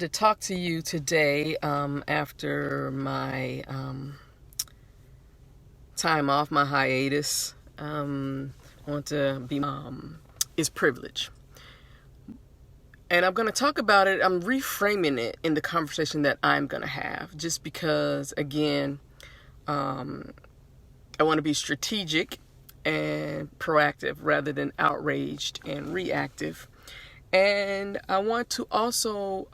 To talk to you today after my time off, my hiatus. I want to be is privilege, and I'm going to talk about it. I'm reframing it in the conversation that I'm going to have, just because again, I want to be strategic and proactive rather than outraged and reactive. And I want to also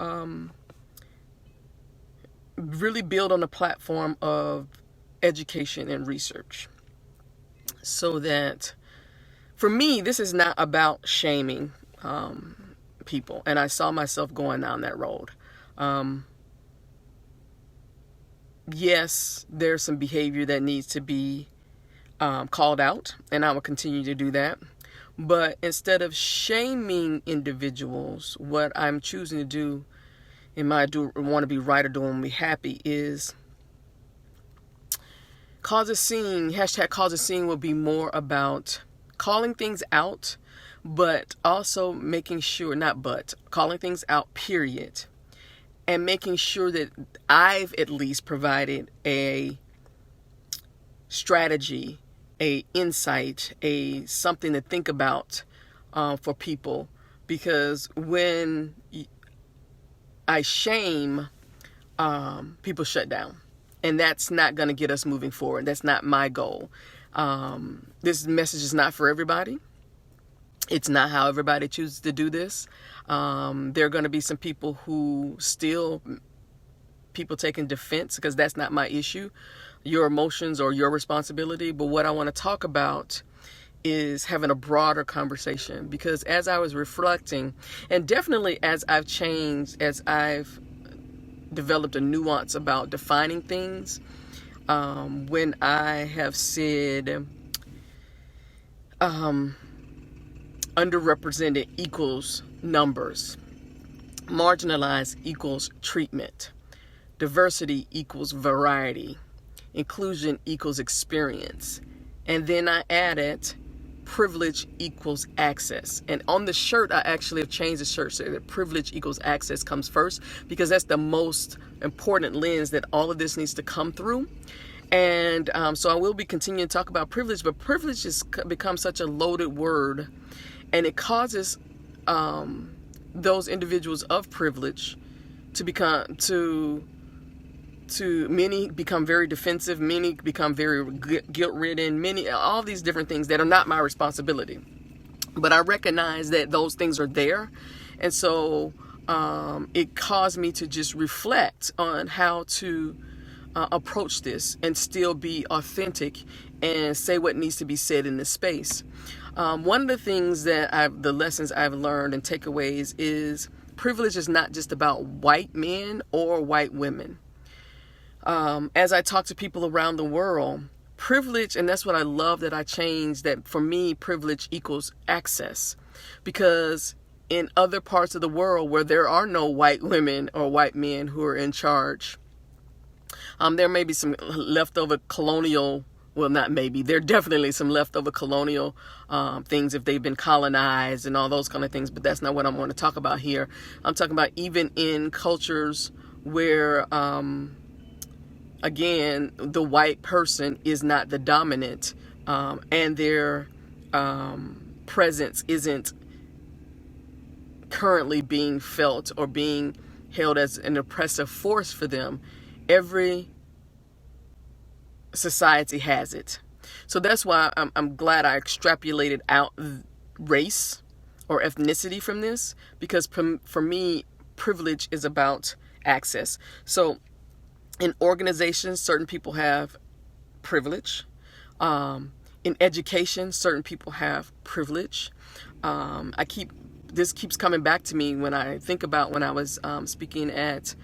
really build on a platform of education and research, so that for me, this is not about shaming people. And I saw myself going down that road. Um, yes, there's some behavior that needs to be called out, and I will continue to do that. But instead of shaming individuals, what I'm choosing to do in my do want to be right or doing me happy is cause a scene. Hashtag cause a scene will be more about calling things out, but also making sure, not but, calling things out, period. And making sure that I've at least provided a strategy, a insight, a something to think about for people. Because when I shame, people shut down. And that's not going to get us moving forward. That's not my goal. This message is not for everybody. It's not how everybody chooses to do this. There are going to be some people who still, people taking defense, because that's not my issue, your emotions or your responsibility. But what I want to talk about is having a broader conversation, because as I was reflecting, and definitely as I've changed, as I've developed a nuance about defining things, when I have said underrepresented equals numbers, marginalized equals treatment, diversity equals variety, inclusion equals experience, and then I added privilege equals access. And on the shirt, I actually have changed the shirt so that privilege equals access comes first, because that's the most important lens that all of this needs to come through. And so I will be continuing to talk about privilege, but privilege has become such a loaded word, and it causes those individuals of privilege to become many become very defensive, many become very guilt-ridden, many, all these different things that are not my responsibility. But I recognize that those things are there. And so it caused me to just reflect on how to approach this and still be authentic and say what needs to be said in this space. One of the things that the lessons I've learned and takeaways is privilege is not just about white men or white women. As I talk to people around the world, privilege, and that's what I love that I changed, that for me, privilege equals access. Because in other parts of the world where there are no white women or white men who are in charge, there may be some leftover colonial, well, not maybe, there are definitely some leftover colonial things if they've been colonized and all those kind of things, but that's not what I'm going to talk about here. I'm talking about even in cultures where again, the white person is not the dominant, and their presence isn't currently being felt or being held as an oppressive force for them. Every society has it. So that's why I'm glad I extrapolated out race or ethnicity from this, because for me, privilege is about access. So in organizations, certain people have privilege. In education, certain people have privilege. This keeps coming back to me when I think about when I was speaking at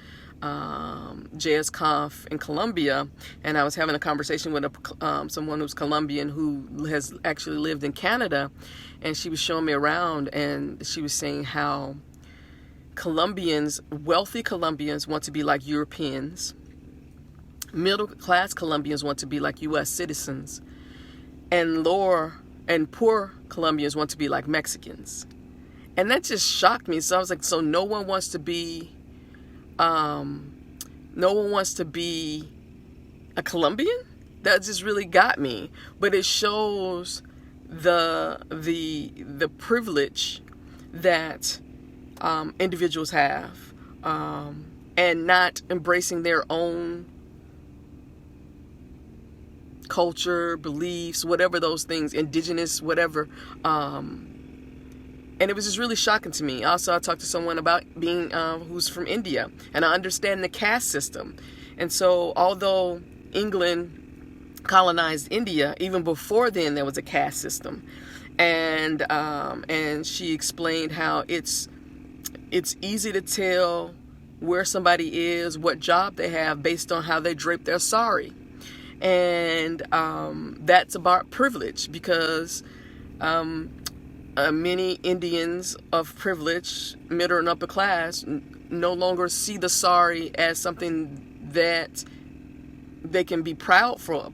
JSConf in Colombia, and I was having a conversation with someone who's Colombian who has actually lived in Canada, and she was showing me around, and she was saying how wealthy Colombians want to be like Europeans. Middle class Colombians want to be like U.S. citizens, and poor Colombians want to be like Mexicans. And that just shocked me. So I was like, so no one wants to be No one wants to be a Colombian. That just really got me. But it shows the privilege that individuals have, and not embracing their own culture, beliefs, whatever those things, indigenous, whatever. And it was just really shocking to me. Also, I talked to someone about being who's from India, and I understand the caste system. And so, although England colonized India, even before then there was a caste system. And she explained how it's easy to tell where somebody is, what job they have, based on how they drape their sari. And that's about privilege, because many Indians of privilege, middle and upper class, no longer see the sari as something that they can be prideful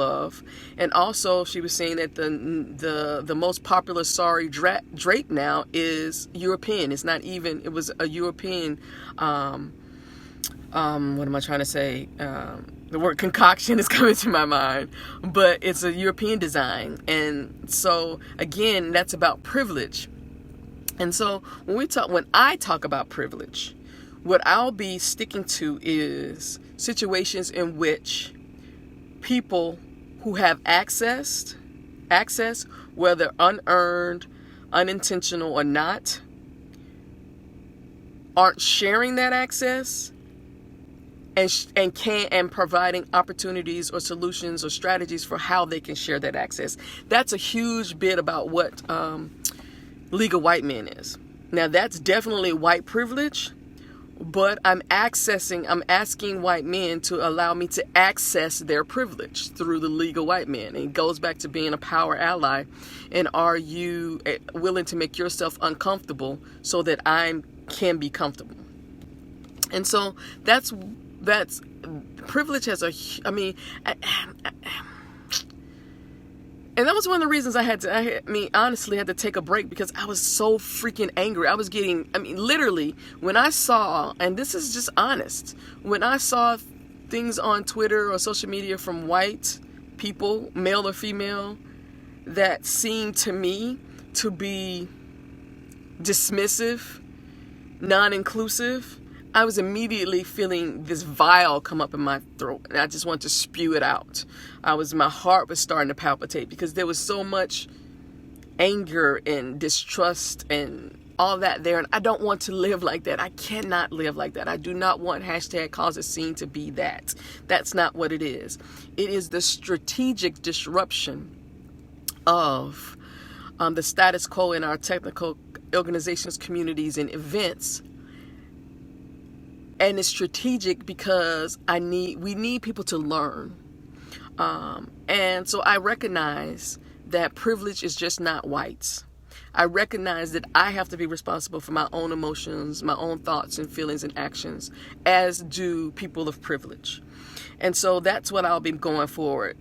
of. And also, she was saying that the most popular sari drape now is European. It's not even, it was a European, what am I trying to say? The word concoction is coming to my mind, but it's a European design. And so, again, that's about privilege. And so when I talk about privilege, what I'll be sticking to is situations in which people who have access, whether unearned, unintentional or not, aren't sharing that access and providing opportunities or solutions or strategies for how they can share that access. That's a huge bit about what League of White Men is. Now, that's definitely white privilege, but I'm asking white men to allow me to access their privilege through the League of White Men. And it goes back to being a power ally. And are you willing to make yourself uncomfortable so that I can be comfortable? And so that's privilege has and that was one of the reasons I honestly had to take a break, because I was so freaking angry. I was getting, literally, when I saw, and this is just honest, when I saw things on Twitter or social media from white people, male or female, that seemed to me to be dismissive, non-inclusive, I was immediately feeling this vial come up in my throat, and I just wanted to spew it out. My heart was starting to palpitate, because there was so much anger and distrust and all that there, and I don't want to live like that. I cannot live like that. I do not want #CauseAScene to be that. That's not what it is. It is the strategic disruption of the status quo in our technical organizations, communities, and events. And it's strategic because we need people to learn. And so I recognize that privilege is just not whites. I recognize that I have to be responsible for my own emotions, my own thoughts and feelings and actions, as do people of privilege. And so that's what I'll be going forward,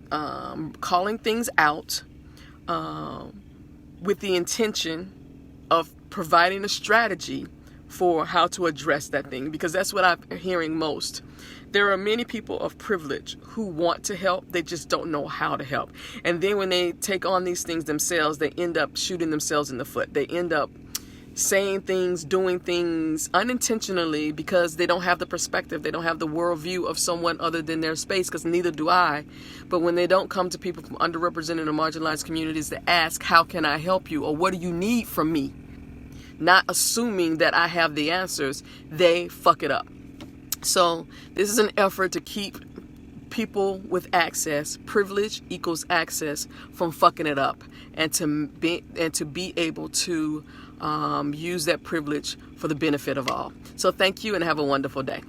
calling things out with the intention of providing a strategy for how to address that thing, because that's what I'm hearing most. There are many people of privilege who want to help, they just don't know how to help. And then when they take on these things themselves, they end up shooting themselves in the foot. They end up saying things, doing things unintentionally, because they don't have the perspective, they don't have the worldview of someone other than their space, because neither do I. But when they don't come to people from underrepresented or marginalized communities to ask, how can I help you, or what do you need from me, not assuming that I have the answers, they fuck it up. So this is an effort to keep people with access, privilege equals access, from fucking it up, and to be able to use that privilege for the benefit of all. So thank you, and have a wonderful day.